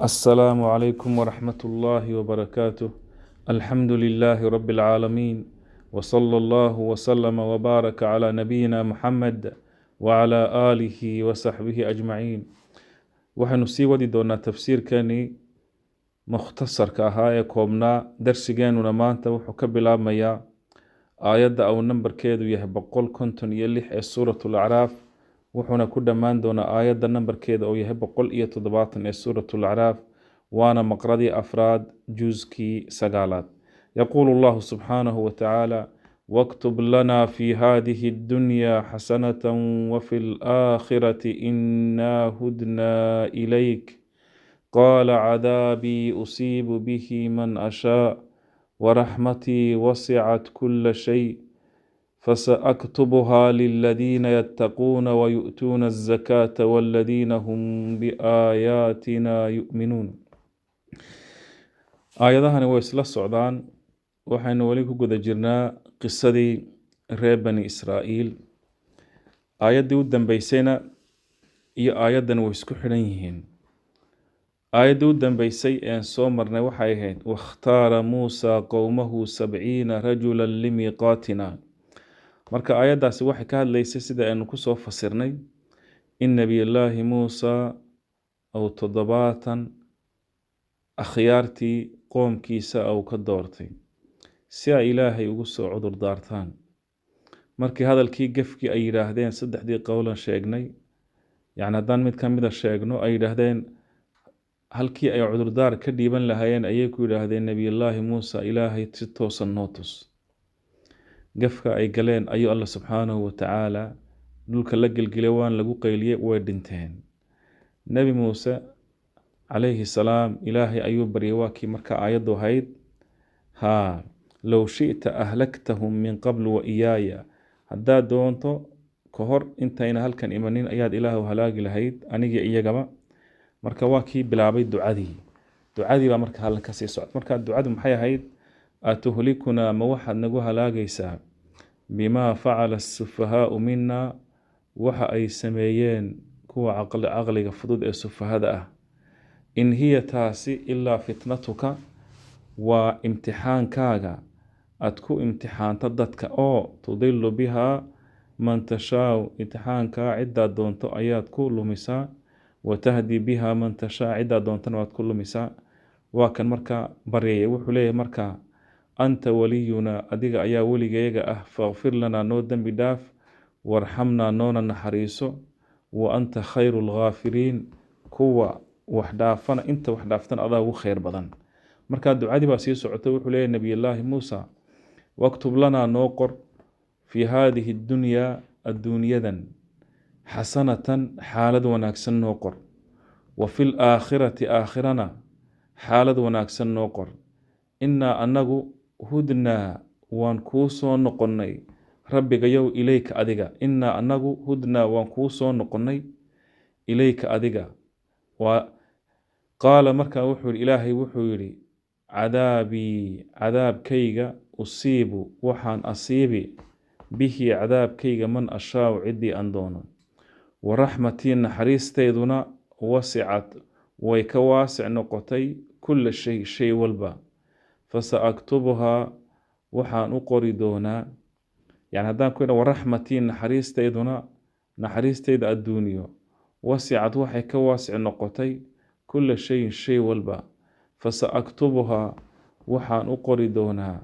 السلام عليكم ورحمة الله وبركاته. الحمد لله رب العالمين، وصلى الله وسلم وبارك على نبينا محمد وعلى آله وصحبه أجمعين. waxaynu sii wadi doonaa tafsiirkani mukhtasarka ahaa ee koobnaa. darsigeenuna maanta wuxuu ka bilaabmayaa aayadda uu nambarkeedu yahay 156 ee suurat lacraaf, wuxuuna ku dhammaan doonaa aayadda nambarkeeda uu yahay 170 ee suurat lacraaf, waana maqradii afraad juuskii 9aad. yaquulu llahu subxaanahu watacaala: waktub lana fi hadihi اddunya xasanata wafi اlآkhirati inaa hudnaa ilayk qaala cadaabii usiibu bihi man ashaa waraxmatii wasicat kula shay فسأكتبها للذين يتقون ويؤتون الزكاة والذين هم بآياتنا يؤمنون. aayadahani way isla socdaan. waxaynu weli ku guda jirnaa qisadii reer bani israa'iil. aayaddii u dambeysayna iyo aayaddan way isku xidhan yihiin. aayaddii u dambeysay een soo marnay waxay ahayd: wakhtaara muusaa qowmahu 70 rajula limiiqaatina. marka aayaddaasi waxay ka hadlaysay sida aynu kusoo fasirnay in nebiyullaahi muusaa uu 70 akhyaartii qoomkiisa uu ka doortay si ay ilaahay ugu soo cudur daartaan. markii hadalkii gefkii ay yidhaahdeen, saddexdii qowlan sheegnay, yacni haddaan mid ka mida sheegno, ay yidhaahdeen halkii ay cudurdaar ka dhiiban lahaayeen ayay ku yidhaahdeen nebiyullaahi muusaa, ilaahay si toosan noo tus. gafka ay galeen ayuu alla subxaanahu watacaala dhulka la gelgelay, waan lagu qayliyey, way dhinteen. nebi muuse calayhi salaam ilaahay ayuu baryay, waa kii marka aayaddu ahayd: haa low shi'ta ahlaktahum min qablu wa iyaaya, haddaad doonto ka hor intayna halkan imanin ayaad ilaahu halaagi lahayd anigii iyagaba. marka waa kii bilaabay ducadii baa marka hallan ka sii socda. marka ducadu maxay ahayd? atuhlikunaa, ma waxaad nagu halaagaysaa bimaa facala asufahaau minaa, waxa ay sameeyeen kuwa caqliga fudud ee sufahada ah. in hiya taasi ilaa fitnatuka, waa imtixaankaaga aad ku imtixaanto dadka, oo tudilu bihaa man tashaau, imtixaankaa ciddaad doonto ayaad ku lumisaa, watahdi bihaa man tashaa, ciddaad doontana waad ku lumisaa. waa kan marka baryaya, wuxuu leeyahay marka: anta waliyunaa, adiga ayaa weligeega ah, fakfir lanaa, noo dembi dhaaf, warxamnaa, noona naxariiso, wa anta khayru lghaafiriin, kuwa wax dhaafana, inta wax dhaaftana adaa ugu khayr badan. markaa ducadii baa sii socotay. wuxuu leeyahy nebiyullaahi muusa: waktub lanaa, noo qor, fii haadihi ddunyaa, adduunyadan, xasanatan, xaalad wanaagsan noo qor, wa fi laakhirati, aakhirana xaalad wanaagsan noo qor. innaa anagu hudnaa, waan kuu soo noqonnay, rabbigayow, ilayka adiga. innaa anagu hudnaa, waan kuu soo noqonnay, ilayka adiga. qaala markaa wuxuu yihi, ilaahay wuxuu yidhi: cadaabii, cadaabkayga, usiibu, waxaan asiibi, bihi cadaabkayga, man ashaau, ciddii aan doono, waraxmatii, naxariisteyduna, wasicat, way ka waasic noqotay, kulla shay, shay walba. fasaaktubuhaa, waxaan u qori doonaa, yani haddaan ku idha waraxmatii, naxariisteyduna, naxariisteyda adduuniyo, wasicad, waxay ka waasic noqotay, kulla shayin, shay walba. fasaaktubuhaa, waxaan u qori doonaa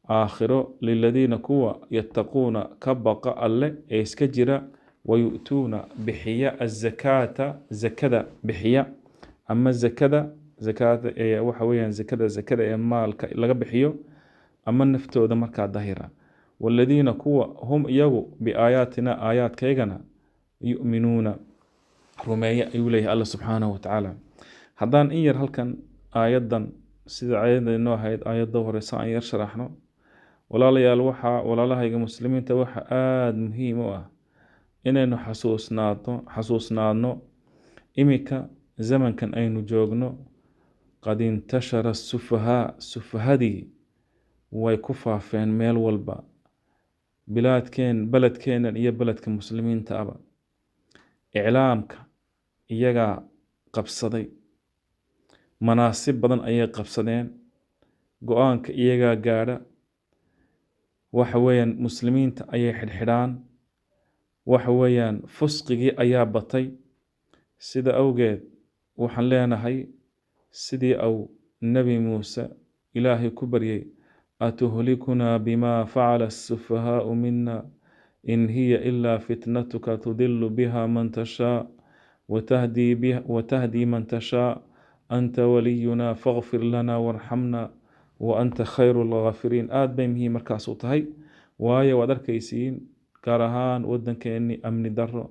aakhiro, liladiina kuwa yattaquuna, ka baqa alle ee iska jira, wayu'tuuna, bixiya, azakaata, zakada bixiya, ama zakada ee waxa weyaan zakada ee maalka laga bixiyo, ama naftooda markaa dahira. waladiina kuwa hum iyagu biaayaatina, aayaadkaygana, yu'minuuna, rumeeya, ayuu leeyahay alla subxaanahu watacaala. haddaan in yar halkan aayaddan, sida aayadda inoo ahayd aayadda horeysa, aan yar sharaxno. walaalayaal, walaalahayga muslimiinta, waxa aada muhiim u ah inaynu xasuusnaadno iminka zamankan aynu joogno, qad intashara sufahaa, sufahadii way ku faafeen meel walba, beledkeennan iyo beledka muslimiinta aba. iclaamka iyagaa qabsaday. manaasib badan ayay qabsadeen, go-aanka iyagaa gaadha, waxa weeyaan muslimiinta ayay xidhxidhaan, waxa weeyaan fusqigii ayaa batay. sida awgeed waxaan leenahay sidii au nebi muuse ilaahay ku baryay, atuhlikunaa bima facala asufahaau mina in hiya ilaa fitnatuka tudilu biha man tashaa watahdii man tashaa anta waliyuna faqfir lana warxamna wa anta khayru lgaafiriin. aad bay muhiim markaas u tahay, waayo waad arkaysiin gaar ahaan waddankeennii amni daro,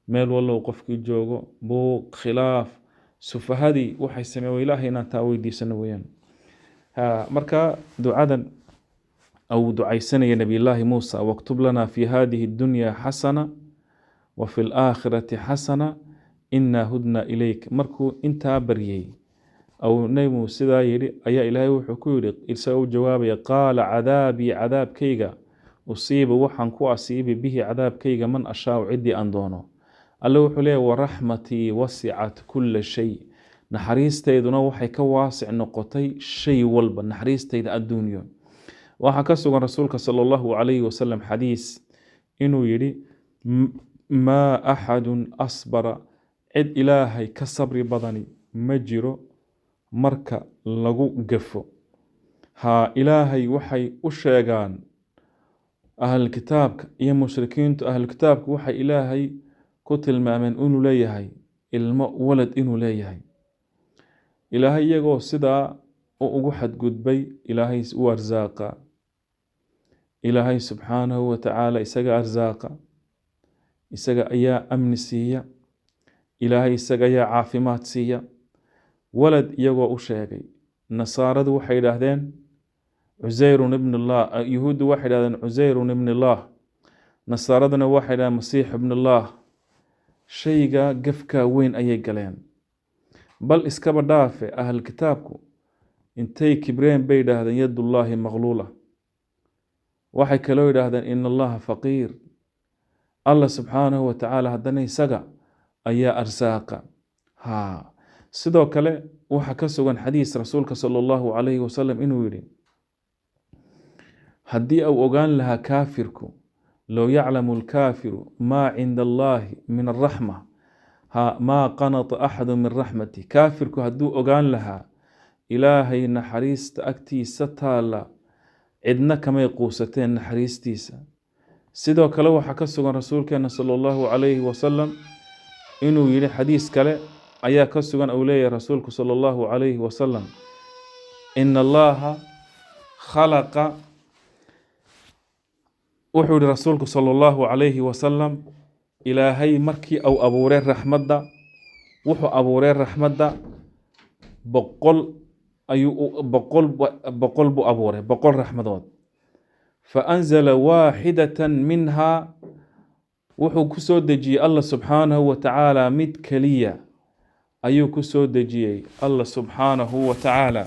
meel wallow qofkii joogo, buuq, khilaaf, sufahadii waxay sameeyo ilaahay inaan taa weydiisano weeyaan. marka ducadan au ducaysanaya nabiyullaahi muusa, waktub lana fi hadihi dunya xasana wa fi laakhirati xasana inaa hudna ilayk. markuu intaa baryay au nebi muuse sidaa yidhi ayaa ilaahay wuxuu ku yidhi isagoo u jawaabaya, qaala cadaabii cadaabkayga usiibu waxaan ku asiibi bihi cadaabkayga man ashaau ciddii aan doono. alle wuxuu leeyahy waraxmatii wasicat kulla shay, naxariistayduna waxay ka waasic noqotay shay walba, naxariistayda adduunyo. waxaa ka sugan rasuulka sala allahu calayhi wasalam xadiis inuu yidhi, maa axadun asbara, cid ilaahay ka sabri badani ma jiro marka lagu gafo. ilaahay waxay u sheegaan ahlulkitaabka iyo mushrikiintu, ahlulkitaabku waxay ilaahay ku tilmaameen inuu leeyahay ilmo, walad inuu leeyahay. ilaahay iyagoo sidaa ugu xadgudbay, ilaahay u arsaaqa. ilaahay subxaanahu watacaala isaga arsaaqa, isaga ayaa amni siiya, ilaahay isaga ayaa caafimaad siiya. walad iyagoo u sheegay, nasaaradu waxay yidhaahdeen cusayrun ibn allah, yuhuuddu waxay yidhahdeen cusayrun ibn allah, nasaaraduna waxay yidhahdeen masiix ibn allah. shayga gafkaa weyn ayay galeen. bal iskaba dhaafe ahl kitaabku intay kibreen bay yidhaahdeen yadullaahi maqluula. waxay kaloo yidhaahdeen in allaha faqiir, allah subxaanahu watacaala haddana isaga ayaa arsaaqa. sidoo kale waxaa ka sugan xadiis rasuulka sala allahu calayhi wasalam inuu yidhi, haddii uu ogaan lahaa kaafirku, low yaclamu lkaafiru maa cinda allaahi min araxma maa qanata axadu min raxmati. kaafirku hadduu ogaan lahaa ilaahay naxariista agtiisa taala, cidna kamay quusateen naxariistiisa. sidoo kale waxaa ka sugan rasuulkeena sala allahu calayhi wasalam inuu yidhi, xadiis kale ayaa ka sugan uu leeyahay rasuulku sala allahu calayhi wasalam, ina allaha khalaqa, wuxuu yihi rasuulku sala allahu calayhi wasalam, ilaahay markii uu abuuray raxmadda, wuxuu abuuray raxmadda boqol buu abuuray, 100 raxmadood. faanzala waaxidatan minhaa, wuxuu ku soo dejiyey allah subxaanahu watacaala mid keliya ayuu ku soo dejiyey allah subxaanahu watacaala.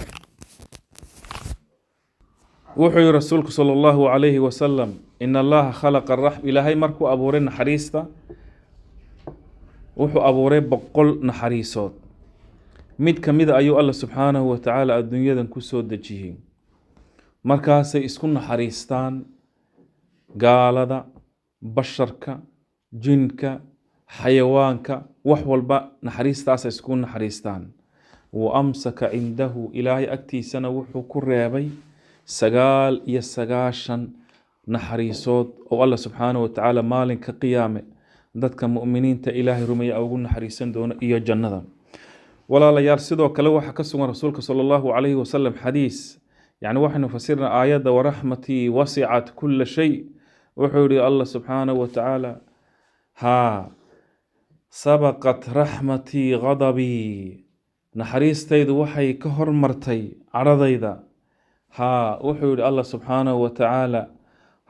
wuxuu yihi rasuulku sala allahu calayhi wasalam, in allaha khalaqa raxma, ilaahay markuu abuuray naxariista wuxuu abuuray 100 naxariisood. mid ka mida ayuu allah subxaanahu watacaala adduunyadan ku soo dejiyey. markaasay isku naxariistaan gaalada, basharka, jinka, xayawaanka, wax walba naxariistaasay isku naxariistaan. wa amsaka cindahu, ilaahay agtiisana wuxuu ku reebay 99 naxariisood oo allah subxaanahu watacaala maalinka qiyaame dadka mu'miniinta ilaahay rumeeya ugu naxariisan doono iyo jannada. walaalayaal, sidoo kale waxaa ka sugan rasuulka sala allahu calayhi wasalam xadiis, yacni waxaynu fasirnaa aayadda waraxmatii wasicat kulla shay. wuxuu yihi allah subxaanahu watacaala, sabaqat raxmatii qadabii, naxariistaydu waxay ka hormartay caradayda. wuxuu yihi allah subxaanahu watacaala,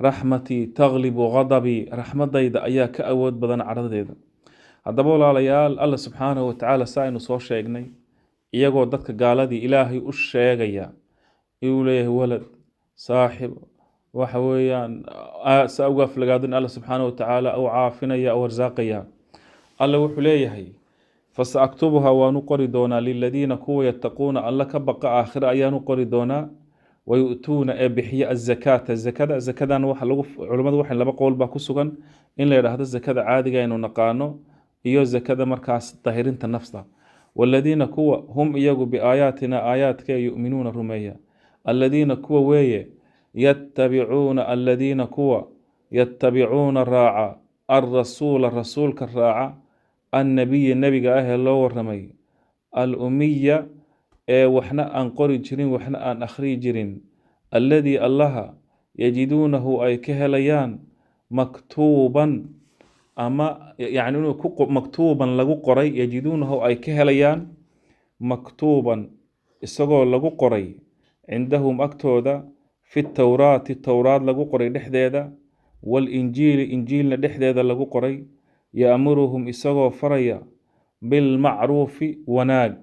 raxmatii taglibu qadabii, raxmadayda ayaa ka awood badan caradeeda. haddaba walaalayaal, allah subxaanahu watacaala saa aynu soo sheegnay, iyagoo dadka gaaladii ilaahay u sheegaya inuu leeyahay walad, saaxib, waxa weeyaan saa uga aflagaadin allah subxaanahu watacaala u caafinaya u arsaaqaya. alle wuxuu leeyahay fasaaktubuhaa waanu qori doonaa liladiina kuwa yattaquuna alla ka baqa aakhira ayaanu qori doonaa wayu'tuuna ee bixiya azakaata zakadan culimmadu waxay laba qowl baa ku sugan in la yidhaahdo zakada caadiga aynu naqaano iyo zakada markaas dahirinta nafta waladiina kuwa hum iyagu biaayaatina aayaadka yu'minuuna rumeeya aladiina kuwa weeye aladiina kuwa yattabicuuna raaca alrasuula rasuulka raaca annabiya nebiga ah ee loo waramay al-umiya ee waxna aan qori jirin waxna aan akhriyi jirin alladii allaha yajiduunahu ay ka helayaan maktuuban ama yani inuu maktuuban lagu qoray yajiduunahu ay ka helayaan maktuuban isagoo lagu qoray cindahum agtooda fi towraati towraad lagu qoray dhexdeeda walinjiili injiilna dhexdeeda lagu qoray ya'muruhum isagoo faraya bilmacruufi wanaag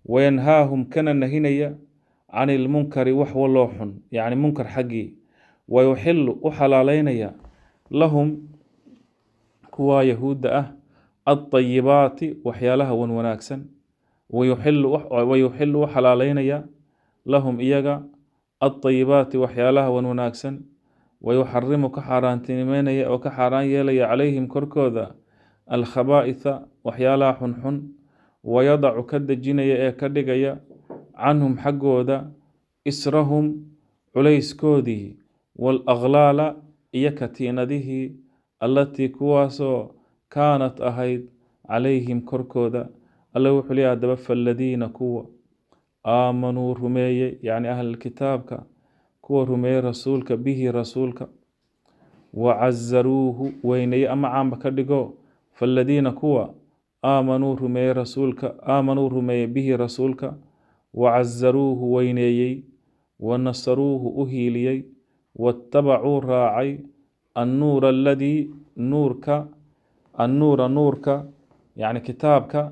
wayanhaahum kana nahinaya can ilmunkari wax waloo xun yacni munkar xaggii wayuxilu u xalaaleynaya lahum kuwaa yahuudda ah alطayibaati waxyaalaha wan wanaagsan wayuxilu u xalaaleynaya lahum iyaga alطayibaati waxyaalaha wan wanaagsan wayuxarimu ka xaaraantinimeynaya oo ka xaaraan yeelaya calayhim korkooda alkhabaa'itha waxyaalaha xunxun wayadacu ka dejinaya ee ka dhigaya canhum xaggooda israhum culayskoodii waalaglaala iyo katiinadihii allatii kuwaasoo kaanat ahayd calayhim korkooda alla wuxuu leeyahay haddaba faaladiina kuwa aamanuu rumeeyey yacni ahlulkitaabka kuwa rumeeyey rasuulka bihi rasuulka wacazaruuhu weyneeye ama caamba ka dhigo faaladiina kuwa aamanuu rumeeyey bihi rasuulka wacazaruuhu weyneeyey wanasaruuhu u hiiliyey waattabacuu raacay annuura aladii nuurka yacni kitaabka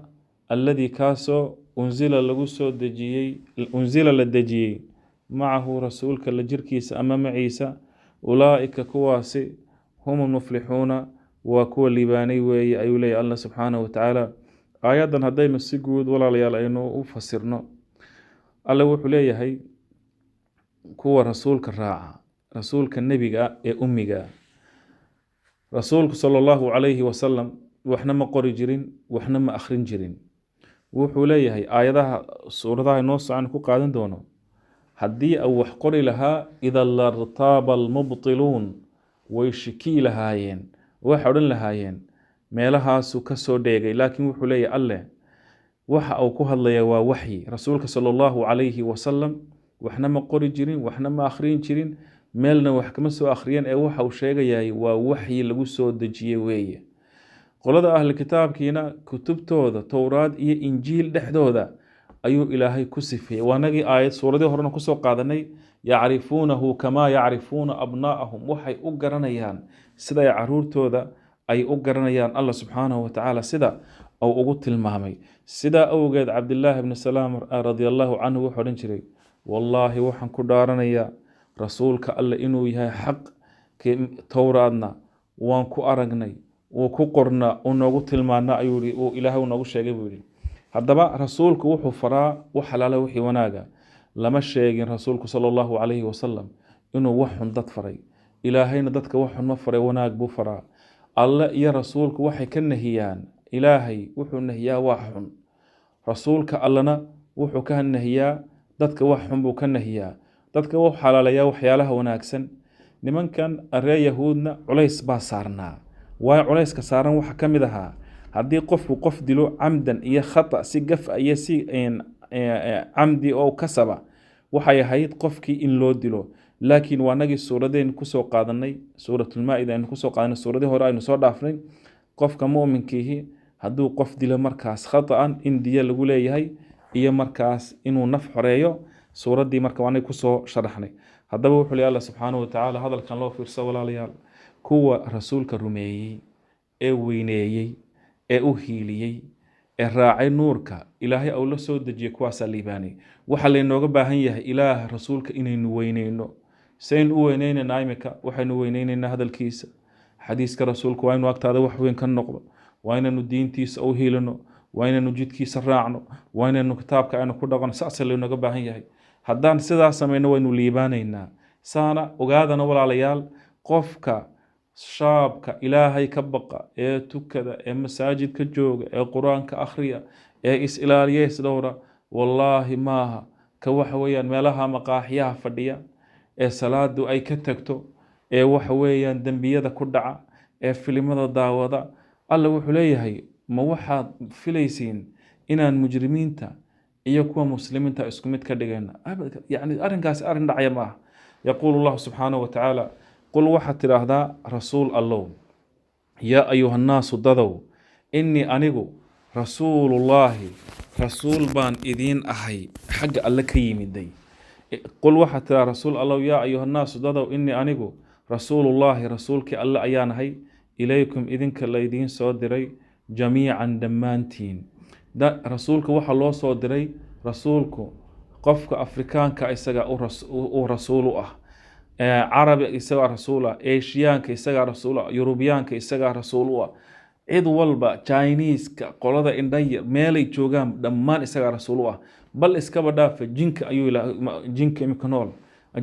alladii kaasoo unsila la dejiyey macahu rasuulka la jirkiisa ama maciisa ulaa'ika kuwaasi hum almuflixuuna waa kuwa liibaanay weeye ayuu leeyahy allah subxaanahu watacaala aayaddan haddaynu si guud walaalayaal aynu u fasirno alle wuxuu leeyahay kuwa rasuulka raaca rasuulka nebiga ah ee ummiga ah rasuulku sala allahu calayhi wasalam waxna ma qori jirin waxna ma akhrin jirin wuxuu leeyahay aayadaha suuradaha inoo socon ku qaadan doono haddii uu wax qori lahaa ida lartaaba almubtiluun way shikii lahaayeen waxay odhan lahaayeen meelahaasuu ka soo dheegay laakiin wuxuu leeyahay alleh waxa uu ku hadlaya waa waxyi rasuulka sala allahu calayhi wasalam waxna ma qori jirin waxna ma akhriyin jirin meelna wax kama soo akhriyeen ee waxa uu sheegayahay waa waxyi lagu soo dejiyey weeye qolada ahli kitaabkiina kutubtooda towraad iyo injiil dhexdooda ayuu ilaahay ku sifeeyey waanagii aayad suuradii horena kusoo qaadanay yacrifuunahu kamaa yacrifuuna abnaa'ahum waxay u garanayaan sida ay caruurtooda ay u garanayaan allah subxaanahu watacaala sida uu ugu tilmaamay sidaa awgeed cabdillaahi bni salaam radia allahu canhu wuxuu odhan jiray wallaahi waxaan ku dhaaranayaa rasuulka alle inuu yahay xaq towraadna waan ku aragnay wuu ku qorna uu noogu tilmaana ayuu ilaahay noogu sheegay buu yidhi haddaba rasuulku wuxuu faraa wax xalaala wixii wanaaga lama sheegin rasuulku sala allahu calayhi wasalam inuu wax xun dad faray ilaahayna dadka wax xun ma faray wanaag buu faraa alle iyo rasuulku waxay ka nahiyaan ilaahay wuxuu nahiyaa wax xun rasuulka allena wuxuu ka nahiyaa dadka wax xun buu ka nahiyaa dadka wuxuu xalaalayaa waxyaalaha wanaagsan nimankan aree yahuudna culays baa saarnaa waayo culayska saaran waxa ka mid ahaa haddii qofku qof dilo camdan iyo khata si gaf iyo si camdi oo kasaba waxay ahayd qofkii in loo dilo laakiin waa nagii suuradeen kusoo qaadanay suuratulmaa-ida aynu kusoo qaadanay suuradii hore aynu soo dhaafnay qofka mu'minkiihi hadduu qof dilo markaas khata'an in diya lagu leeyahay iyo markaas inuu naf xoreeyo suuraddii marka waanay kusoo sharaxnay haddaba wuxuu leeyahay allah subxaanahu watacaala hadalkan loo fiirso walaalayaal kuwa rasuulka rumeeyey ee weyneeyey ee u hiiliyey ee raacay nuurka ilaahay ou la soo dejiyey kuwaasaa liibaanay waxaa laynooga baahan yahay ilaah rasuulka inaynu weyneyno saynu u weyneynayna imika waxaynu weyneynaynaa hadalkiisa xadiiska rasuulka waa inu agtaada wax weyn ka noqdo waa inaynu diintiisa u hiilino waa inaynu jidkiisa raacno waa inaynu kitaabka aynu ku dhaqno saasa laynaga baahan yahay haddaan sidaas samayno waynu liibaanaynaa saana ogaadana walaalayaal qofka shaabka ilaahay ka baqa ee tukada ee masaajidka jooga ee qur-aanka akhriya ee is-ilaaliya isdhowra wallaahi maaha ka waxa weeyaan meelaha maqaaxiyaha fadhiya ee salaadu ay ka tagto ee waxa weeyaan dembiyada ku dhaca ee filimada daawada alla wuxuu leeyahay ma waxaad filaysiin inaan mujrimiinta iyo kuwa muslimiinta isku mid ka dhigayna yani arrinkaasi arrin dhacya ma aha yaquulu llahu subxaanahu watacaala qul waxaad tidhaahdaa rasuul allow yaa ayuhannaasu dadow innii anigu rasuulullaahi rasuul baan idiin ahay xagga alle ka yimiday qul waxaad tidhahdaa rasuul allow yaa ayuhannaasu dadow innii anigu rasuulullaahi rasuulkii alle ayaan ahay ilaykum idinka laydiin soo diray jamiican dhammaantiin rasuulka waxaa loo soo diray rasuulku qofka afrikaanka isaga uu rasuul u ah carabi isagaa rasuul ah eshiyaanka isagaa rasuul ah yurubiyaanka isagaa rasuul u ah cid walba chineeska qolada indhaya meelay joogaan dhammaan isagaa rasuul u ah bal iskaba dhaafa jinka ayuu jinka imika nool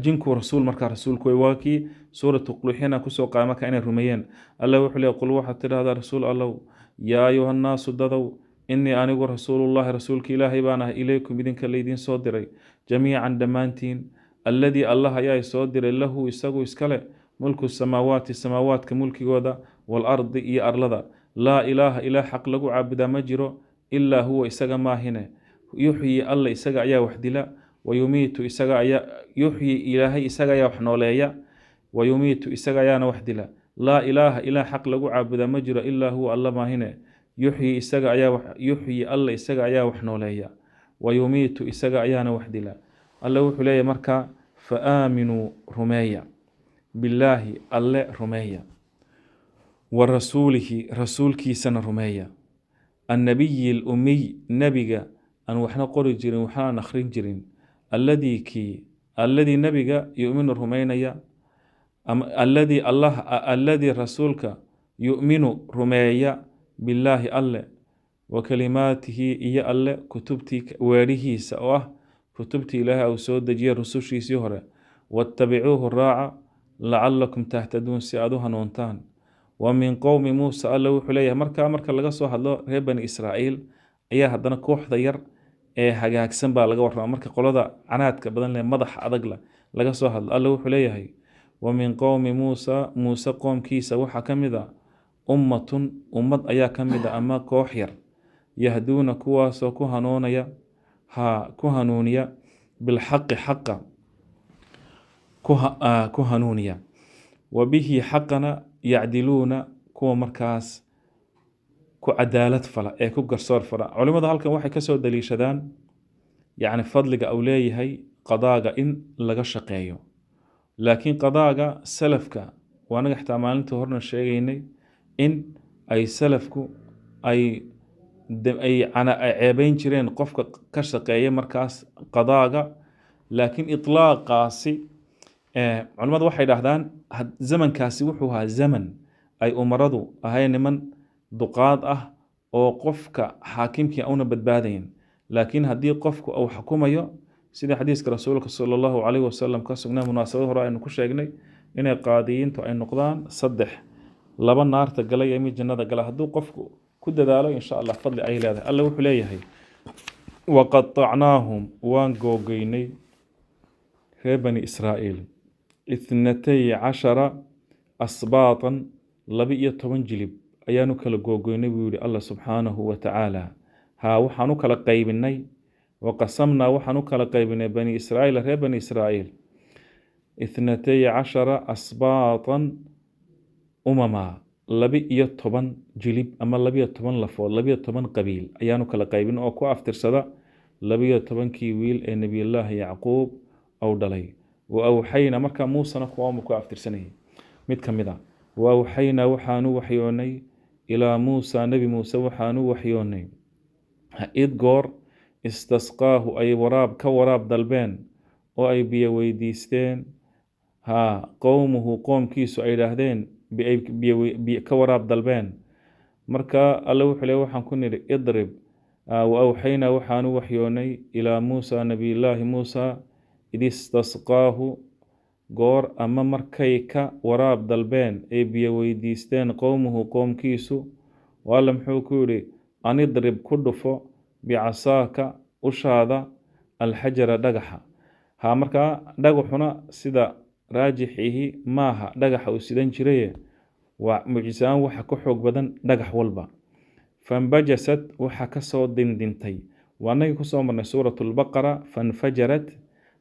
jinku rasuul markaa rasuulku way waakii suuratu quluxina kusoo qaay marka inay rumeeyeen alla wuxuu leeyahay qul waxaad tidhahdaa rasuul allow yaa ayuhannaasu dadow innii anigu rasuulullaahi rasuulka ilaahay baan ahay ilaykum idinka laydiin soo diray jamiican dhammaantiin alladii allah ayaa soo diray lahu isagu iskale mulku samaawaati samaawaadka mulkigooda waalardi iyo arlada laa ilaaha ilaah xaq lagu caabudaa ma jiro ilaa huwa isaga maahine yuxyi alla isaga ayaa wax dila wayumiitu isaga ayaa yuxyi ilaahay isaga ayaa wax nooleeya wayumiitu isaga ayaana wax dila laa ilaaha ilaah xaq lagu caabudaa ma jiro ilaa huwa alla maahine yuxyi alla isaga ayaa wax nooleeya wayumiitu isaga ayaana wax dila alla wuxuu leeyahay markaa fa aaminuu rumeeya billaahi alle rumeeya wa rasuulihi rasuulkiisana rumeeya annabiyi lumiy nebiga aan waxna qori jirin waxna aan akhrin jirin alladii nebiga yuminu rumeynaya alladii rasuulka yuminu rumeeya billaahi alle wa kalimaatihi iyo alle kutubtii weerihiisa oo ah kutubtii ilaahay uu soo dejiyay rusushiisii hore wattabicuuhu raaca lacalakum tahtaduun si aad u hanuuntaan wa min qowmi muusa alla wuxuu leeyahay marka laga soo hadlo reer bani israa'iil ayaa haddana kooxda yar ee hagaagsan baa laga warrama marka qolada canaadka badan leh madaxa adagla laga soo hadlo alla wuxuu leeyahay wa min qowmi muusa muuse qoomkiisa waxaa ka mid a ummatun ummad ayaa ka mid a ama koox yar yahduuna kuwaasoo ku hanuuniya bilxaqi xaqa ku hanuuniya wa bihi xaqana yacdiluuna kuwa markaas ku cadaalad fala ee ku garsoor fala culimadu halkan waxay kasoo daliishadaan yacni fadliga uu leeyahay qadaaga in laga shaqeeyo laakiin qadaaga salafka waa anaga xitaa maalintii horna sheegaynay in ay salafku ay ceebeyn jireen qofka ka shaqeeya markaas qadaaga laakiin itlaaqaasi culimmadu waxay dhahdaan zamankaasi wuxuu ahaa zaman ay umaradu ahay niman duqaad ah oo qofka xaakimkii auna badbaadayn laakiin haddii qofku uu xukumayo sida xadiiska rasuulka sala allahu calayhi wasalam ka sugnaa munaasabad hore aynu ku sheegnay inay qaadiyiintu ay noqdaan 3 2 naarta galay iyo mid jannada gala hadduu qofku ku dadaalo insha allah fadli ay leedahay alla wuxuu leeyahay waqatacnaahum waan googeynay reer bani israa'iil 12 asbaatan 12 jilib ayaanu kala googoynay buu yidhi allah subxaanahu wa tacaala waxaan u kala qaybinay waqasamnaa waxaan u kala qaybinay bani israa'iil reer bani israa'iil 12 asbaatan umama 12 jilib ama 12 lafood 12 qabiil ayaanu kala qaybin oo ku aftirsada 12kii wiil ee nebiyullaahi yacquub ou dhalay wa awxayna markaa muusena kuwaama ku aftirsanayay mid ka mid a wa awxaynaa waxaanu waxyoonay ilaa muusa nebi muuse waxaanu waxyoonay id goor istasqaahu ay ka waraab dalbeen oo ay biyo weydiisteen qowmuhu qoomkiisu ay idhaahdeen ka waraab dalbeen marka alle wuxuu leeyahay waxaan ku nidhi idrib وأوحينا وحان وحيوني إلى موسى نبي الله موسى إذ استسقاه goor ama markay ka waraab dalbeen ee biyo weydiisteen qowmuhu qoomkiisu waalla muxuu ku yidhi anidrib ku dhufo bicasaaka ushaada alxajara dhagaxa markaa dhagaxuna sida raajixihi maaha dhagaxa uu sidan jiraye waa mucjisaan waxa ka xoog badan dhagax walba fanbajasad waxa kasoo dindintay waanagii kusoo marnay suuratulbaqara fanfajarat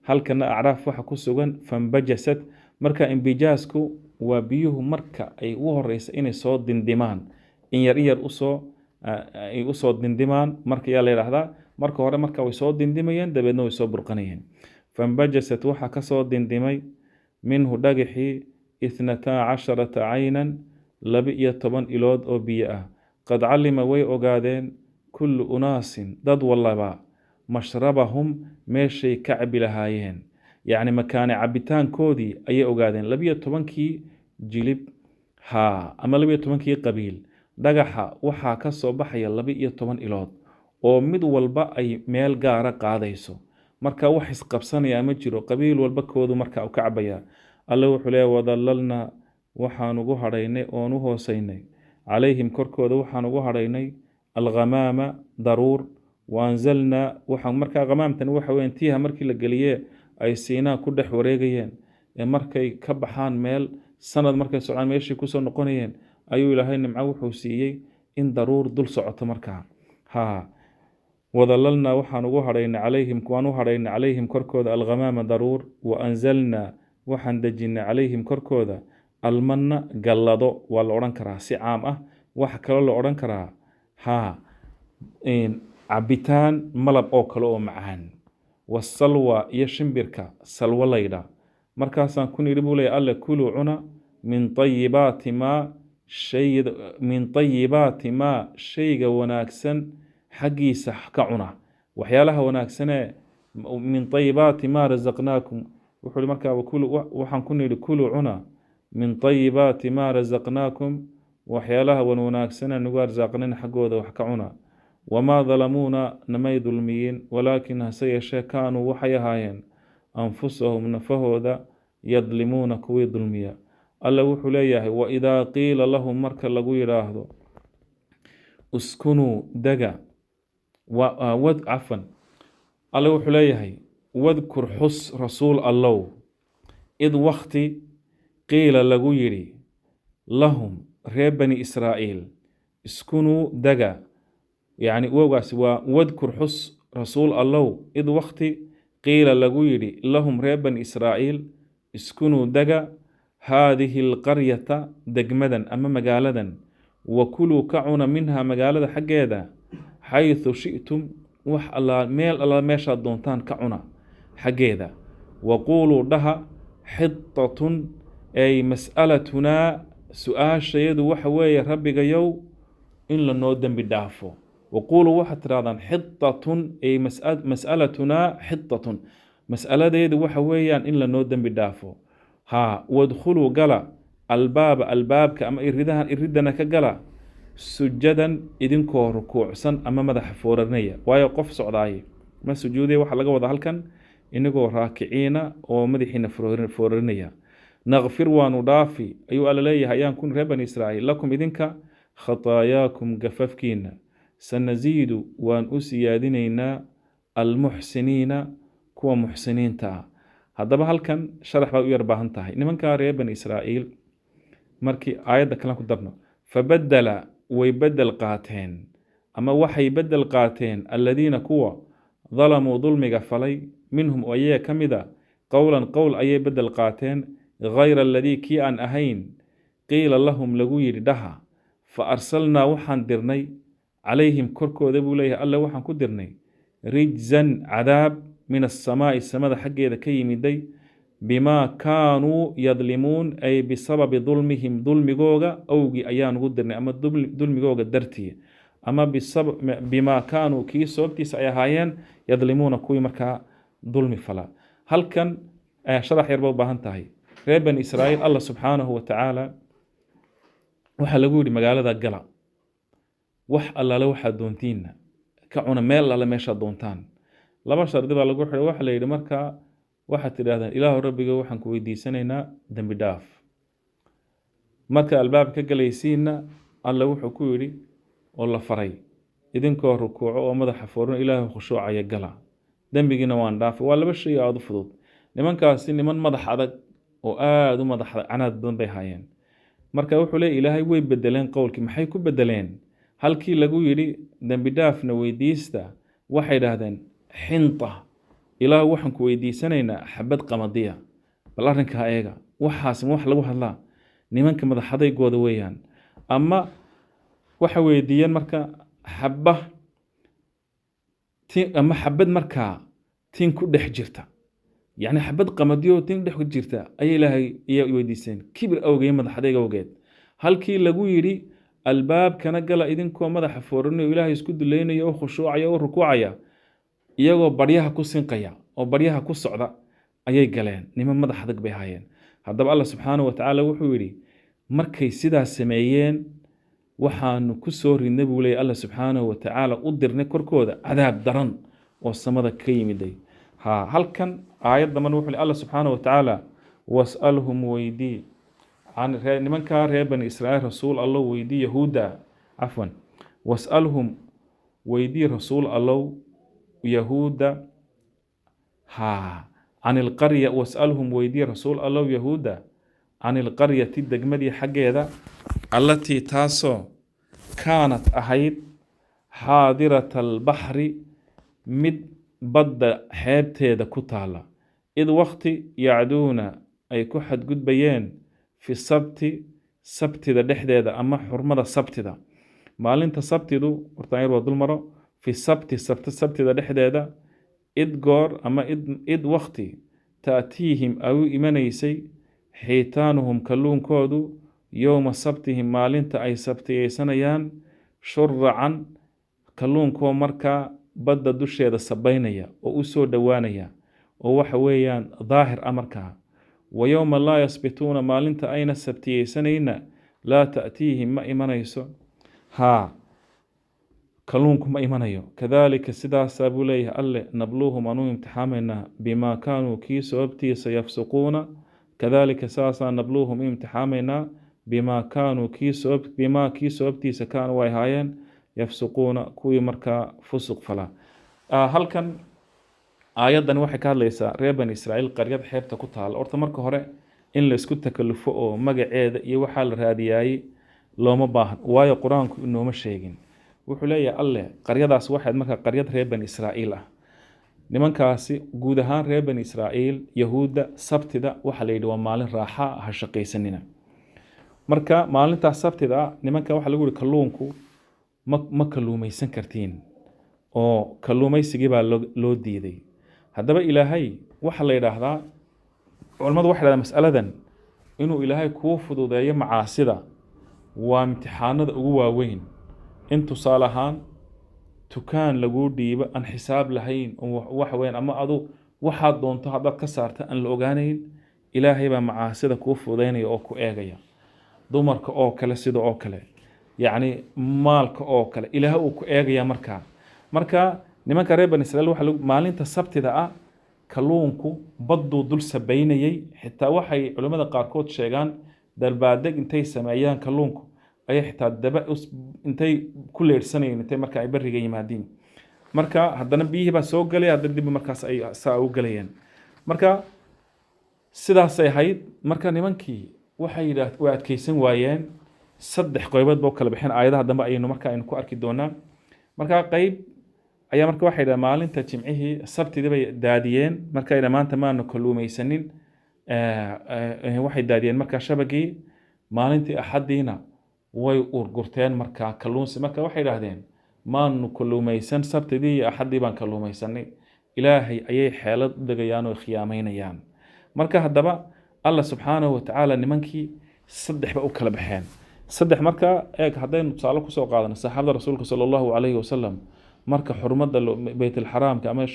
halkana acraaf waxa ku sugan fanbajasad marka imbijaasku waa biyuhu marka ay u horeysa inay soo dindimaan in yar usoo dindimaan marka yaa la yidhaahdaa marka hore marka way soo dindimayeen dabeedna way soo burqanayeen fanbajasad waxa kasoo dindimay minhu dhagaxii 12 caynan 12 ilood oo biyo ah qad calima way ogaadeen kullu unaasin dad walaba mashrabahum meeshay ka cabi lahaayeen yacni makaane cabitaankoodii ayay ogaadeen 12kii jilib ama 12kii qabiil dhagaxa waxaa ka soo baxaya 12 ilood oo mid walba ay meel gaara qaadayso marka wax isqabsanaya ma jiro qabiil walba koodu marka uu ka cabaya alla wuxuu leeyahay wadallalna waxaan ugu hadhaynay oon u hoosaynay calayhim korkooda waxaan ugu hadhaynay alghamaama daruur waanzalna waxaan markaa ghamaamtan waxa weeyaan tiiha markii la geliyee ay siinaa ku dhex wareegayeen ee markay ka baxaan meel sanad markay socdaan meeshii kusoo noqonayeen ayuu ilaahay nimco wuxuu siiyey in daruur dul socoto markaa wadallalna waxaan ugu hadhaynay calayhim kuwaan u hadhaynay calayhim korkooda alghamaama daruur waanzalna waxaan dejinay calayhim korkooda almanna gallado waa la odhan karaa si caam ah waxa kaloo la odhan karaa cabitaan malab oo kale oo macaan wasalwa iyo shimbirka salwa laydha markaasaan ku nidhi buu leeyahay alle kuluu cuna min tayibaati maa shayga wanaagsan xaggiisa ka cuna waxyaalaha wanaagsanee min tayibaati maa rasaqnaakum wuxuu markaa waxaan ku nidhi kuluu cuna min tayibaati maa rasaqnaakum waxyaalaha wanaagsane nagu arsaaqnin xaggooda wax ka cuna wamaa dalamuuna namay dulmiyin walaakin hase yeeshee kaanuu waxay ahaayeen anfusahum nafahooda yadlimuuna kuwii dulmiya alla wuxuu leeyahay waidaa qiila lahum marka lagu yidhaahdo uskunuu dega alla wuxuu leeyahay wadkur xus rasuul allow id wakti qiila lagu yidhi lahum reer bani israa'iil iskunuu dega yacni wowgaasi waa wadkur xus rasuul allow id wakti qiila lagu yidhi lahum reer bani israa'iil iskunuu dega haadihi alqaryata degmadan ama magaaladan wakuluu ka cuna minhaa magaalada xaggeeda xayثu shi'tum wax meel alla meeshaad doontaan ka cuna xaggeeda waquuluu dhaha xitatun ay mas'alatunaa su-aashayadu waxa weeye rabbigayow in lanoo dembi dhaafo waquuluu waxaad tidhahdaan xitatun ay mas'alatunaa xitatun mas'aladeedu waxa weeyaan in lanoo dembi dhaafo wadkhuluu gala albaabka ama iridana ka gala sujadan idinkoo rukuucsan ama madaxa foorarinaya waayo qof socdaaye ma sujuudaya waxaa laga wada halkan inagoo raakiciina oo madaxiina foorarinaya naqfir waanu dhaafi ayuu alla leeyahay ayaan kun reer bani israa'iil lakum idinka khataayaakum gafafkiina sanasiidu waan u siyaadinaynaa almuxsiniina kuwa muxsiniinta ah haddaba halkan sharax baad u yar baahan tahay nimankaa reer bani israa'iil markii aayadda kale ku darno fabadala way bedel qaateen ama waxay bedel qaateen alladiina kuwa dalamuu dulmiga falay minhum oo ayaga ka mida qowlan qowl ayay bedel qaateen غayra aladii kii aan ahayn qiila lahum lagu yidhi dhaha fa arsalnaa waxaan dirnay calayhim korkooda buu leeyahay alle waxaan ku dirnay rijzan cadaab min asamaa'i samada xaggeeda ka yimiday bimaa kaanuu yadlimuun ay bisababi dulmihim dulmigooga awgii ayaan ugu dirnay ama dulmigooga dartii ama bimaa kaanuu kii sababtiisa ay ahaayeen yadlimuuna kuwii markaa dulmi fala halkan sharax yarba u baahan tahay reer bani israa'iil allah subxaanahu wa tacaala waxaa lagu yidhi magaalada gala wax allaale waxaa doontiinna ka cuna meel alle meeshaad doontaan. laba shardi baa lagu xidhay. waxa la yidhi markaa waxaad tidhahdaan ilaahu rabbiga waxaan ku weydiisanaynaa dembi dhaaf. marka albaab ka galaysiinna alle wuxuu ku yidhi oo la faray idinkoo rukuuco oo madaxa fooran ilaahu khushuucaya gala, dembigiina waan dhaafay. waa laba shay aada u fudud. nimankaasi niman madax adag oo aada u madax canaad badan bay haayeen. marka wuxuu leeyahy ilaahay way bedeleen qowlkii. maxay ku bedeleen? halkii lagu yidhi dembi dhaafna weydiista waxay idhaahdeen xinta, ilaahu waxaan ku weydiisanaynaa xabad qamadiya. bal arrinkaa eega, waxaas wax lagu hadlaa? nimanka madaxadaygooda weeyaan. ama waxa weydiiyeen marka ama xabad markaa tin ku dhex jirta, yacni xabad qamadiyo tin dhex jirta ayay ilaahay iya weydiiseen, kibir awgeed, madaxadayg awgeed. halkii lagu yidhi albaabkana gala idinkoo madaxa fooranayo ilaahay isku dulaynayo oo khushuucaya oo rukuucaya, iyagoo baryaha ku sinqaya oo baryaha ku socda ayay galeen. niman madax adag bay haayeen. haddaba alla subxaanahu watacaala wuxuu yidhi markay sidaas sameeyeen waxaanu ku soo ridnay buu leeyay alla subxaanahu watacaala u dirnay korkooda cadaab daran oo samada ka yimiday. halkan aayadda man wuxuu alla subxaanahu watacaala was'alhum weydii nimankaa reer bani israa'iil rasuul allow weydii yahuuda cafwan was'alhum weydii rasuul allow yahuuda can ilqarya was'alhum weydii rasuul allow yahuuda can ilqaryati degmadii xaggeeda allatii taasoo kaanat ahayd xaadirata albaxri mid badda xeebteeda ku taala, id waqti yacduuna ay ku xadgudbayeen fi sabti sabtida dhexdeeda ama xurmada sabtida. maalinta sabtidu hortaan yar waa dul maro. fi sabti sabtida dhexdeeda id goor ama id waqti ta'tiihim ay u imanaysay xiitaanuhum kalluunkoodu yowma sabtihim maalinta ay sabtiyeysanayaan shuracan kalluunkoo markaa badda dusheeda sabaynaya oo u soo dhowaanaya oo waxa weeyaan daahir amarkaa. wa yowma laa yasbituuna maalinta ayna sabtiyeysanayna laa ta'tiihim ma imanayso kalluunku ma imanayo. kadaalika sidaasaa buu leeyahay alle nabluuhum anuu imtixaamaynaa bimaa kaanuu kii sababtiisa yafsuquuna. kadaalika saasaa nabluuhum imtixaamaynaa bimaa kaanuu bimaa kii sababtiisa kaanuu ay haayeen yafsuquuna kuwii markaa fusuq falaa. halkan aayaddan waxay ka hadlaysaa reer bani israa'iil qaryad xeebta ku taala. horta marka hore in la isku takallufo oo magaceeda iyo waxaa la raadiyaayey looma baahan, waayo qur-aanku inooma sheegin. wuxuu leeyahay alle qaryadaas waxayd markaa qaryad reer bani israa'iil ah. nimankaasi guud ahaan reer bani israa'iil yahuudda sabtida waxaa la yidhi waa maalin raaxa, ha shaqaysanina. marka maalintaas sabtida nimanka waxaa lagu yihi kalluunku ma kalluumaysan kartiin oo kalluumaysigii baa loo diiday. haddaba ilaahay waxaa la yidhaahdaa, culimmadu waxay dhahdaan mas'aladan inuu ilaahay kuu fududeeyo macaasida waa imtixaanada ugu waaweyn. in tusaale ahaan tukaan laguu dhiibo aan xisaab lahayn waxa weyn ama adu waxaad doonto haddaad ka saarta aan la ogaanayn, ilaahay baa macaasida kuu fududeynaya oo ku eegaya. dumarka oo kale sida oo kale, yacni maalka oo kale ilaahay uu ku eegaya marka nimanka reer bani israa'iil waxa maalinta sabtida kalluunku badduu dul sabaynayay. xitaa waxay culimmada qaarkood sheegaan darbaadeg intay sameeyaan kalluunku ayay xitaa daba intay ku leedhsanayeen intay marka ay bariga yimaadiin. marka haddana biyihii baa soo galay, haddana dib markaas ay saa u galayeen. marka sidaasay ahayd. marka nimankii waxay way adkaysan waayeen. 3 qaybood boo kala bixin aayadaha dambe ayaynu marka aynu ku arki doonaa. marka qayb ayaa marka waxay dhahaan maalinta jimcihii sabtidii bay daadiyeen. marka ay maanta maanu kalluumaysanin, waxay daadiyeen marka shabagii. maalintii axadiina way urgurteen marka kalluunsi. marka waxay yidhaahdeen maanu kalluumaysan sabtidii iyo axadii baan kalluumaysanay. ilaahay ayay xeelad u degayaan oo khiyaamaynayaan. marka haddaba alla subxaanahu watacaala nimankii 3 ba u kala baxeen. 3 marka eeg haddaynu tusaale kusoo qaadano saxaabada rasuulka sala allahu calayhi wasalam marka xurmada beytulxaraamka ama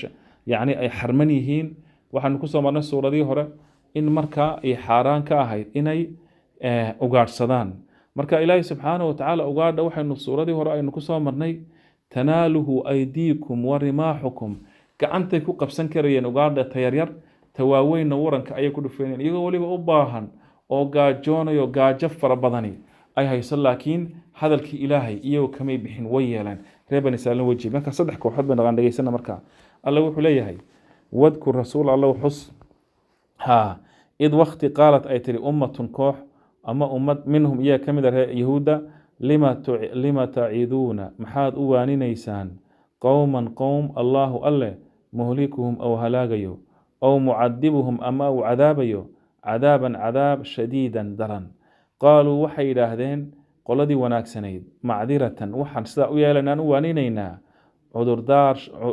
yacni ay xarman yihiin, waxaanu kusoo marnay suuradii hore in markaa ay xaaraan ka ahayd inay ugaadhsadaan. marka ilaahay subxaanahu watacaala ugaadha waxaynu suuradii hore aynu kusoo marnay tanaaluhu aydiikum wa rimaaxukum gacantay ku qabsan karayeen ugaadha tayaryar tawaaweynna waranka ayay ku dhufeeneen iyagoo weliba u baahan oo gaajoonayo gaajo fara badani ay hayso laakiin hadalkii ilaahay iyagoo kamay bixin way yeeleen reer bani israa'iil way jiibeen marka saddex kooxood bay naqaan dhageysana marka alla wuxuu leeyahay wadkur rasuul allah xus id waqti qaalat ay tiri ummatun koox ama ummad minhum iyaga ka mid a reer yahuuda lima taciduuna maxaad u waaninaysaan qowman qowm allaahu alleh muhlikuhum ou halaagayo ow mucadibuhum ama uu cadaabayo cadaaban cadaab shadiidan daran qaaluu waxay yidhaahdeen qoladii wanaagsanayd macdiratan waxaan sidaa u yeelanaan u waaninaynaa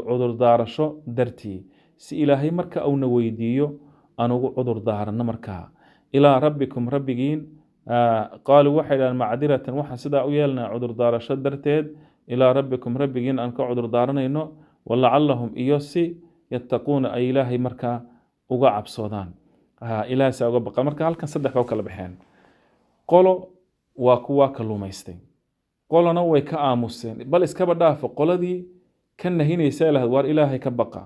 cudurdaarasho dartii si ilaahay marka uuna weydiiyo aan ugu cudur daaranno markaa ilaa rabbikum rabbigiin qaaluu waxay yidhahdeen macdiratan waxaan sidaa u yeelanaa cudurdaarasho darteed ilaa rabbikum rabbigiin aan ka cudur daaranayno walacallahum iyo si yattaquuna ay ilaahay markaa uga cabsoodaan ilaahay saa uga baqa marka halkan saddex baa u kala baxeen qolo waa kuwa kalluumaystay qolona way ka aamuseen bal iskaba dhaafo qoladii ka nahinaysa lahayd waar ilaahay ka baqa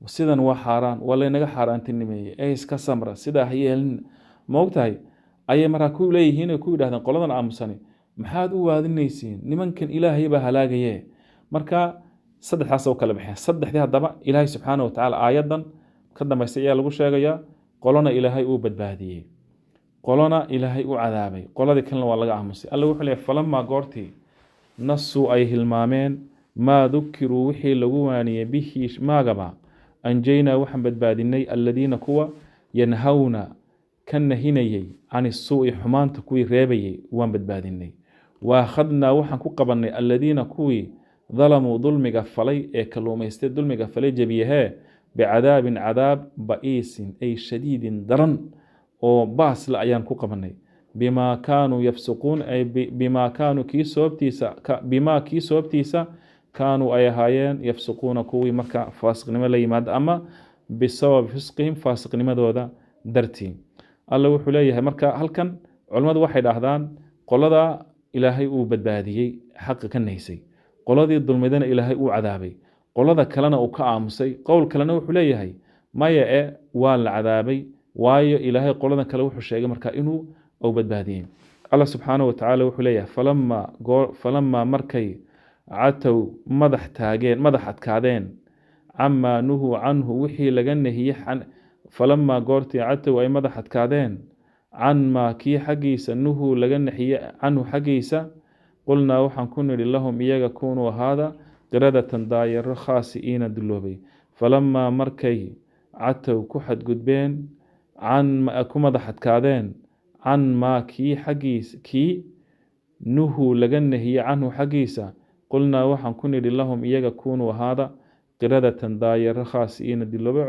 sidan waa xaaraan waa laynaga xaaraantinimeeyey ee iska samra sidaa ha yeelin ma ogtahay ayay markaa ku leeyihiin ku yidhahdeen qoladan aamusani maxaad u waadinaysiin nimankan ilaahay baa halaagaye marka saddexdaas oo kala baxeen saddexdii haddaba ilaahay subxaana wa tacaala aayadan ka dambaysa ayaa lagu sheegayaa qolona ilaahay uu badbaadiyey qolona ilaahay u cadaabay qoladii kalena waa laga aamusay alla wuxuu leeyahay falamaa goortii nasuu ay hilmaameen maa dukiruu wixii lagu waaniyey bihi maagaba anjaynaa waxaan badbaadinay alladiina kuwa yanhawna ka nahinayey can isuu'i xumaanta kuwii reebayey waan badbaadinay wa akhadnaa waxaan ku qabannay alladiina kuwii dalamuu dulmiga falay ee kalluumaystay dulmiga falay jebiyahee bicadaabin cadaab ba'iisin ay shadiidin daran oo baasle ayaan ku qabannay bimaa kaanuu yafsuquun ay bimaa kaanuu bimaa kii sababtiisa kaanuu ay ahaayeen yafsuquuna kuwii marka faasiqnimo la yimaada ama bisababi fisqihim faasiqnimadooda dartii alla wuxuu leeyahay marka halkan culimmadu waxay dhahdaan qolada ilaahay uu badbaadiyey xaqa ka naysay qoladii dulmidana ilaahay uu cadaabay qolada kalena uu ka aamusay qowl kalena wuxuu leeyahay maya waa la cadaabay waayo ilaahay qoladan kale wuxuu sheegay marka inuu badbaadiyey alla subxaanahu wa tacaala wuxuu leeyahay falamaa markay catow madax adkaadeen camaa nuhuu canhu wixii laga nahiyey falamaa goortii catow ay madax adkaadeen canmaa kii xaggiisa nuhuu laga naxiyey canhu xaggiisa qulnaa waxaan ku nidhi lahum iyaga kunuu ahaada qiradatan daayaro khaasi'iina duloobay falamaa markay catow ku xadgudbeen ku madax adkaadeen canmaa kii xaggiisa kii nuhuu laga nahiyey canhu xaggiisa qulnaa waxaan ku nidhi lahum iyaga kunuu ahaada qiradatan daayaro khaasi'iina duloobay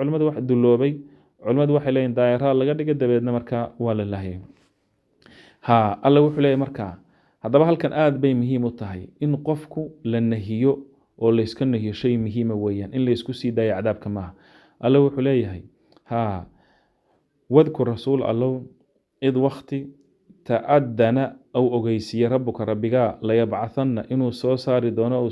culimmadu waxay leeyihin daayaraa laga dhiga dabeedna markaa waa la lahyay alla wuxuu leeyahy markaa haddaba halkan aada bay muhiim u tahay in qofku la nahiyo oo layska nahiyo shay muhiima weeyaan in laysku sii daayo cadaabka maaha alla wuxuu leeyahay wadkur rasuul allow id wakti ta'adana ou ogeysiiye rabbuka rabbigaa layabcahanna inuu soo saari doono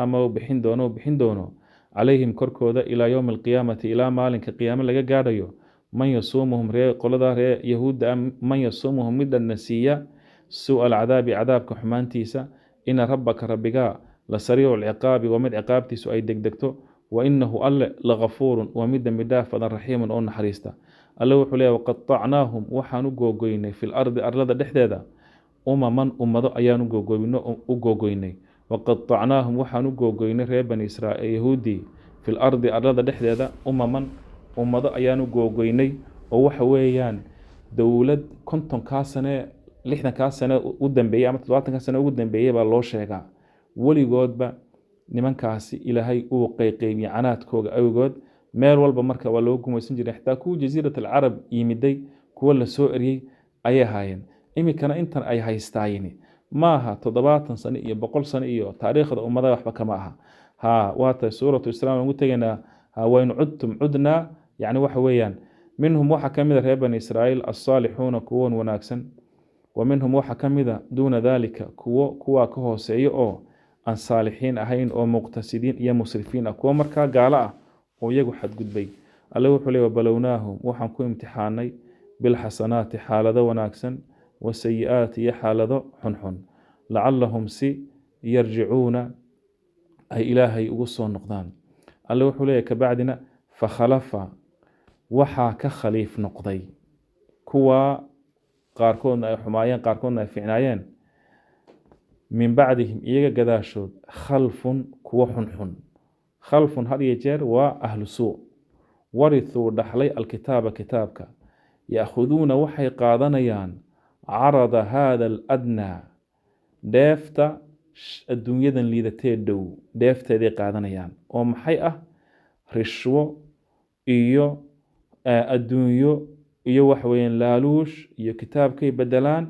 ama bixin doono calayhim korkooda ilaa yowmi alqiyaamati ilaa maalinka qiyaame laga gaadhayo man yasuumuhum qoladaa ree yahuudda man yasuumuhum midhanna siiya suu'a alcadaabi cadaabka xumaantiisa ina rabbaka rabbigaa la sariicu alciqaabi waa mid ciqaabtiisu ay degdegto wa inahu alle lagafuurun waa mid dembi dhaaf badan raxiimun oo naxariista alle wuxuu leeyahy waqatacnaahum waxaan u googoynay fil ardi arlada dhexdeeda umaman ummado ayaan u googoynay waqatacnaahum waxaan u googoynay reer bani israa'iil yahuudii fil ardi arlada dhexdeeda umaman ummado ayaan u googoynay oo waxa weeyaan dowlad 50 sane 60 sane u dambeeyay ama 70 sane ugu dambeeyay baa loo sheegaa weligoodba nimankaasi ilaahay uu qayqaybiyay canaadkooga awgood meel walba marka waa loo gumaysan jiray xitaa kuwa jasiirat alcarab yimiday kuwa la soo eriyey ayay ahaayeen iminkana intan ay haystaayeen maaha 70 sano iyo 100 sano iyo taariikhda ummadaha waxba kama aha waata suuratu islaam ugu tageena waynu cudnaa yani waxa weeyaan minhum waxa kamida reer bani israa'iil as-saalixuuna kuwan wanaagsan wa minhum waxa kamida duuna dalika kuwa ka hooseeyo oo aan saalixiin ahayn oo muqtasidiin iyo musrifiin ah, kuwa markaa gaalo ah oo iyagu xadgudbay. alle wuxuu leeyahy wabalownaahum waxaan ku imtixaanay bilxasanaati xaalado wanaagsan wasayi-aati iyo xaalado xunxun lacallahum si yarjicuuna ay ilaahay ugu soo noqdaan. alle wuxuu leeyahy kabacdina fakhalafa waxaa ka khaliif noqday kuwa qaarkoodna ay xumaayeen qaarkoodna ay ficnaayeen min bacdihim iyaga gadaashood khalfun kuwa xunxun. khalfun had iyo jeer waa ahlu suu warithuu dhaxlay alkitaaba kitaabka ya'khuduuna waxay qaadanayaan carada haada aladnaa dheefta adduunyadan liidatee dhow dheefteeday qaadanayaan oo maxay ah rishwo iyo adduunyo iyo waxweeyaan laaluush iyo kitaabkay bedelaan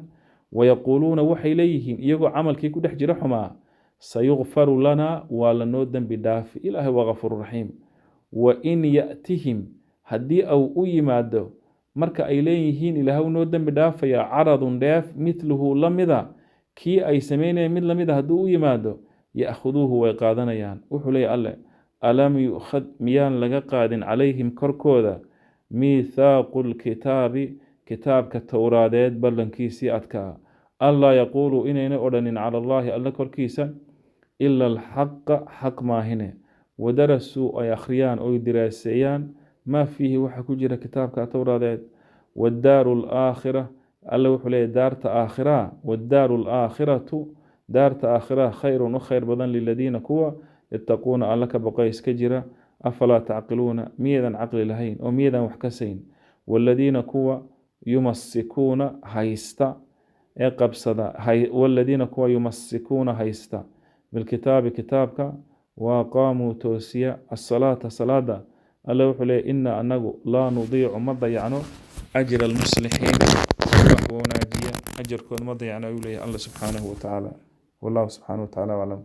wayaquuluuna waxay leeyihiin iyagoo camalkii ku dhex jira xumaa sayukfaru lanaa waa lanoo dembi dhaafi ilaahay waa gafuuru raxiim. wa in ya'tihim haddii au u yimaado marka ay leeyihiin ilaahay noo dembi dhaafaya caradun dheef midluhu la mida kii ay samaynayeen mid lamida hadduu u yimaado ya'khuduuhu way qaadanayaan. wuxuu leeyahy alle alam yu'khad miyaan laga qaadin calayhim korkooda miithaaqu lkitaabi kitaabka towraadeed ballankiisii adkaa anlaa yaquuluu inayna odhanin cala allaahi alle korkiisa ila alxaqa xaq maahine wadarasuu ay akhriyaan oy diraaseeyaan maa fiihi waxa ku jira kitaabka towraadeed waddaaru alaakhira alle wuxuu leeyahy daarta aakhiraa waddaaru alaakhiratu daarta aakhiraa khayrun u khayr badan liladiina kuwa yattaquuna alla ka baqo iska jira afalaa tacqiluuna miyadan caqli lahayn oo miyadan wax kasayn. waaladiina kuwa yumasikuuna haysta ee qabsada waaladiina kuwa yumasikuuna haysta bilkitaabi kitaabka waaqaamuu toosiya asalaata salaada alle wuxuu leeyahy ina anagu laa nudiicu ma dayacno ajra almuslixiin wax wanaajiya ajarkood ma dayacno ayuu leeyahy alla subxaanahu watacaala. wallahu subxaanahu watacaala aclam.